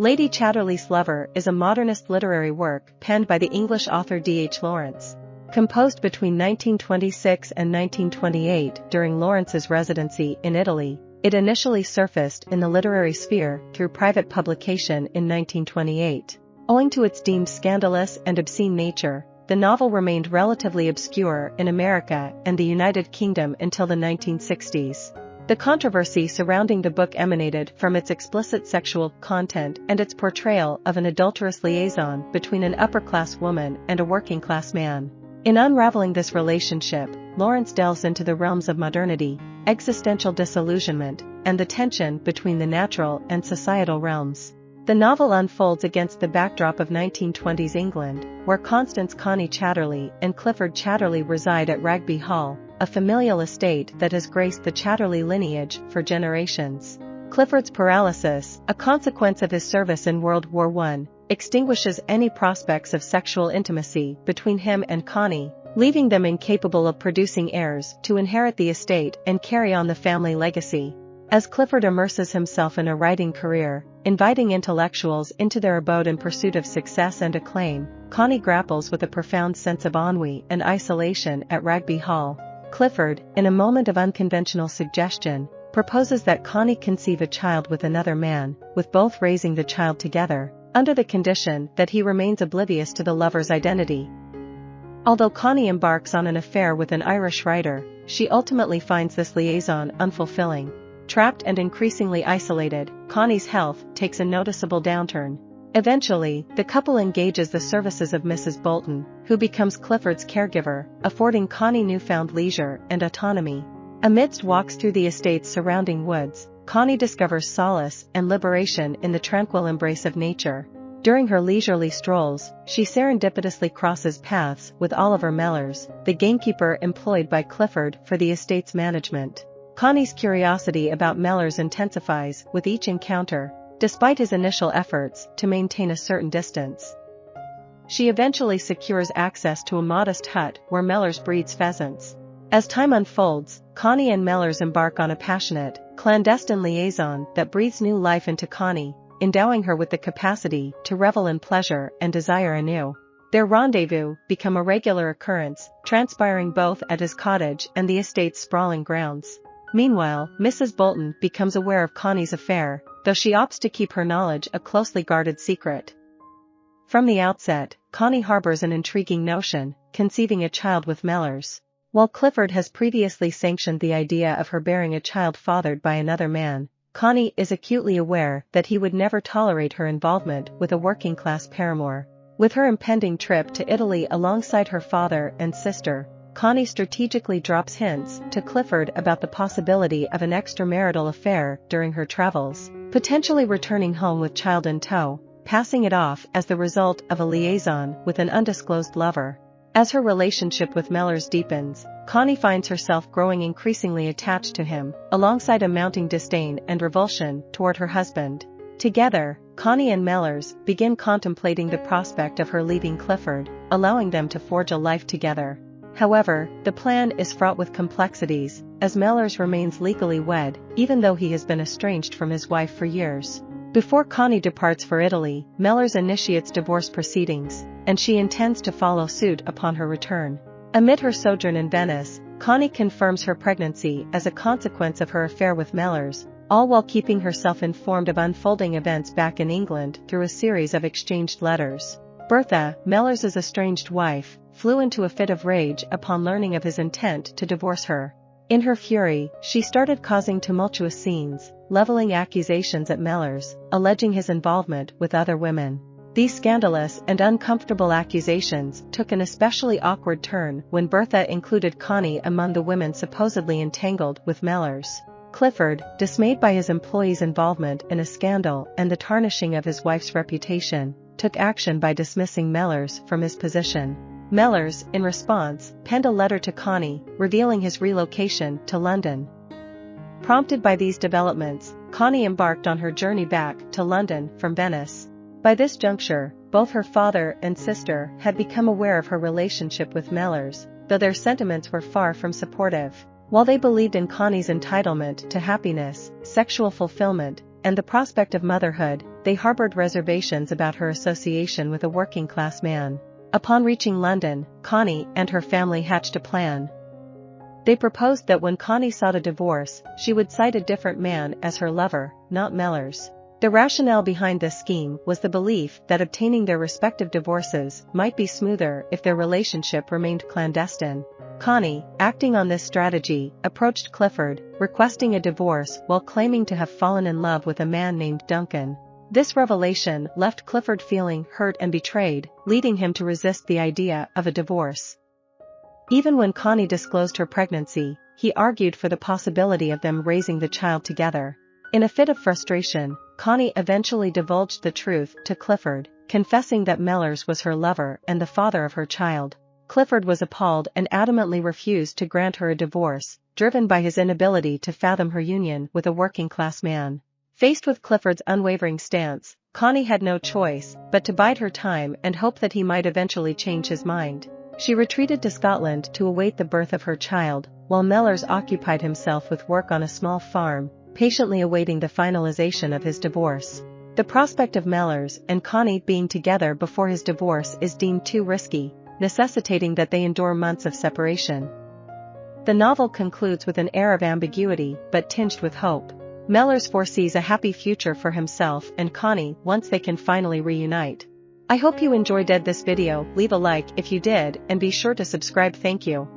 Lady Chatterley's Lover is a modernist literary work penned by the English author D.H. Lawrence. Composed between 1926 and 1928 during Lawrence's residency in Italy, it initially surfaced in the literary sphere through private publication in 1928. Owing to its deemed scandalous and obscene nature, the novel remained relatively obscure in America and the United Kingdom until the 1960s. The controversy surrounding the book emanated from its explicit sexual content and its portrayal of an adulterous liaison between an upper-class woman and a working-class man. In unraveling this relationship, Lawrence delves into the realms of modernity, existential disillusionment, and the tension between the natural and societal realms. The novel unfolds against the backdrop of 1920s England, where Constance Connie Chatterley and Clifford Chatterley reside at Rugby Hall, a familial estate that has graced the Chatterley lineage for generations. Clifford's paralysis, a consequence of his service in World War I, extinguishes any prospects of sexual intimacy between him and Connie, leaving them incapable of producing heirs to inherit the estate and carry on the family legacy. As Clifford immerses himself in a writing career, inviting intellectuals into their abode in pursuit of success and acclaim, Connie grapples with a profound sense of ennui and isolation at Rugby Hall. Clifford, in a moment of unconventional suggestion, proposes that Connie conceive a child with another man, with both raising the child together, under the condition that he remains oblivious to the lover's identity. Although Connie embarks on an affair with an Irish writer, she ultimately finds this liaison unfulfilling. Trapped and increasingly isolated, Connie's health takes a noticeable downturn. Eventually, the couple engages the services of Mrs. Bolton, who becomes Clifford's caregiver, affording Connie newfound leisure and autonomy. Amidst walks through the estate's surrounding woods, Connie discovers solace and liberation in the tranquil embrace of nature. During her leisurely strolls, she serendipitously crosses paths with Oliver Mellors, the gamekeeper employed by Clifford for the estate's management. Connie's curiosity about Mellors intensifies with each encounter, despite his initial efforts to maintain a certain distance. She eventually secures access to a modest hut where Mellors breeds pheasants. As time unfolds, Connie and Mellors embark on a passionate, clandestine liaison that breathes new life into Connie, endowing her with the capacity to revel in pleasure and desire anew. Their rendezvous become a regular occurrence, transpiring both at his cottage and the estate's sprawling grounds. Meanwhile, Mrs. Bolton becomes aware of Connie's affair, though she opts to keep her knowledge a closely guarded secret. From the outset, Connie harbors an intriguing notion, conceiving a child with Mellors. While Clifford has previously sanctioned the idea of her bearing a child fathered by another man, Connie is acutely aware that he would never tolerate her involvement with a working-class paramour. With her impending trip to Italy alongside her father and sister, Connie strategically drops hints to Clifford about the possibility of an extramarital affair during her travels, potentially returning home with child in tow, passing it off as the result of a liaison with an undisclosed lover. As her relationship with Mellors deepens, Connie finds herself growing increasingly attached to him, alongside a mounting disdain and revulsion toward her husband. Together, Connie and Mellors begin contemplating the prospect of her leaving Clifford, allowing them to forge a life together. However, the plan is fraught with complexities, as Mellors remains legally wed, even though he has been estranged from his wife for years. Before Connie departs for Italy, Mellors initiates divorce proceedings, and she intends to follow suit upon her return. Amid her sojourn in Venice, Connie confirms her pregnancy as a consequence of her affair with Mellors, all while keeping herself informed of unfolding events back in England through a series of exchanged letters. Bertha, Mellors' estranged wife, flew into a fit of rage upon learning of his intent to divorce her. In her fury, she started causing tumultuous scenes, leveling accusations at Mellors, alleging his involvement with other women. These scandalous and uncomfortable accusations took an especially awkward turn when Bertha included Connie among the women supposedly entangled with Mellors. Clifford, dismayed by his employee's involvement in a scandal and the tarnishing of his wife's reputation, took action by dismissing Mellors from his position. Mellors, in response, penned a letter to Connie, revealing his relocation to London. Prompted by these developments, Connie embarked on her journey back to London from Venice. By this juncture, both her father and sister had become aware of her relationship with Mellors, though their sentiments were far from supportive. While they believed in Connie's entitlement to happiness, sexual fulfillment, and the prospect of motherhood, they harbored reservations about her association with a working-class man. Upon reaching London, Connie and her family hatched a plan. They proposed that when Connie sought a divorce, she would cite a different man as her lover, not Mellors. The rationale behind this scheme was the belief that obtaining their respective divorces might be smoother if their relationship remained clandestine. Connie, acting on this strategy, approached Clifford, requesting a divorce while claiming to have fallen in love with a man named Duncan. This revelation left Clifford feeling hurt and betrayed, leading him to resist the idea of a divorce. Even when Connie disclosed her pregnancy, he argued for the possibility of them raising the child together. In a fit of frustration, Connie eventually divulged the truth to Clifford, confessing that Mellors was her lover and the father of her child. Clifford was appalled and adamantly refused to grant her a divorce, driven by his inability to fathom her union with a working-class man. Faced with Clifford's unwavering stance, Connie had no choice but to bide her time and hope that he might eventually change his mind. She retreated to Scotland to await the birth of her child, while Mellors occupied himself with work on a small farm, patiently awaiting the finalization of his divorce. The prospect of Mellors and Connie being together before his divorce is deemed too risky, necessitating that they endure months of separation. The novel concludes with an air of ambiguity but tinged with hope. Mellors foresees a happy future for himself and Connie once they can finally reunite. I hope you enjoyed this video. Leave a like if you did and be sure to subscribe. Thank you.